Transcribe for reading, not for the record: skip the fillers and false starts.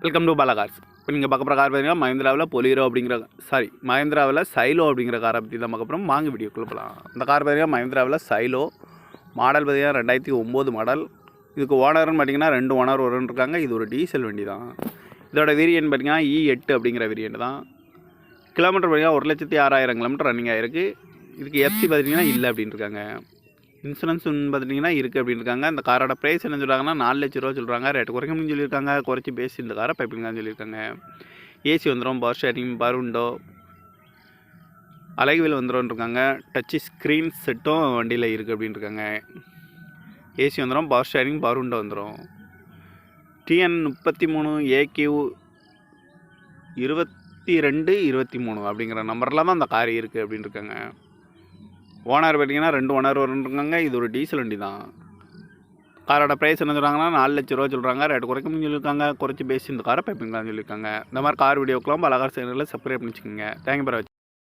Welcome to Bala cars. இப்போ நீங்கள் பார்க்க போகிற கார் பார்த்தீங்கன்னா மஹிந்திராவில் பொலிரோ அப்படிங்கிற மஹிந்திராவில் சைலோ அப்படிங்கிற காரை பற்றி தான் பார்க்க போகிறோம். வாங்க வீடியோக்குள்ளே போகலாம். இந்த கார் பார்த்தீங்கன்னா மஹிந்திராவில் சைலோ மாடல் பார்த்தீங்கன்னா 2009 மாடல். இதுக்கு ஓனர்னு பார்த்தீங்கன்னா 2 ஓனர் இருக்காங்க. இது ஒரு டீசல் வண்டி தான். இதோட வேரியன்ட் பார்த்தீங்கன்னா E8 அப்படிங்கிற வேரியன்ட் தான். கிலோமீட்டர் பார்த்தீங்கன்னா 1,06,000 கிலோமீட்டர் ரன்னிங் ஆகிருக்கு. இதுக்கு எஃப்சி பார்த்தீங்கன்னா இல்லை அப்படின்னு இருக்காங்க. இன்சூரன்ஸ் பார்த்துட்டிங்கன்னா இருக்குது அப்படின்னு இருக்காங்க. இந்த காரோட ப்ரைஸ் என்ன சொல்கிறாங்கன்னா 4 லட்ச ரூபா சொல்கிறாங்க. ரேட்டு குறைக்கணும்னு சொல்லியிருக்காங்க. குறைச்சி பேசி இந்த காரை பைப்பிங்கான்னு சொல்லியிருக்காங்க. ஏசி வந்துடும், பவர் ஸ்டேரிங், பவர் விண்டோ, அலைவில் வந்துடும் இருக்காங்க. டச்சு ஸ்க்ரீன் செட்டும் வண்டியில் இருக்குது அப்படின்னு இருக்காங்க. ஏசி வந்துடும், பவர் ஸ்டேரிங், பவர் விண்டோ வந்துடும். TN 33 AQ 2223 அப்படிங்கிற நம்பரில் தான் அந்த கார் இருக்குது அப்படின்னு இருக்காங்க. ஓனர் பார்த்தீங்கன்னா 2 ஓனர் இருக்காங்க. இது ஒரு டீசல் வண்டி தான். காரோட ப்ரைஸ் என்ன சொல்கிறாங்கன்னா 4 லட்ச ரூபா சொல்கிறாங்க. ரேட்டு குறைக்கணும்னு சொல்லியிருக்காங்க. குறைச்சி பேசி இந்த காரை பைப்பிங்களான்னு சொல்லியிருக்காங்க. இந்த மாதிரி கார் வீடியோக்கெல்லாம் பல கார் சேனலில் சப்ஸ்கிரைப் பண்ணிச்சுக்கோங்க. தேங்க்யூ ஃபார் வாட்சிங்.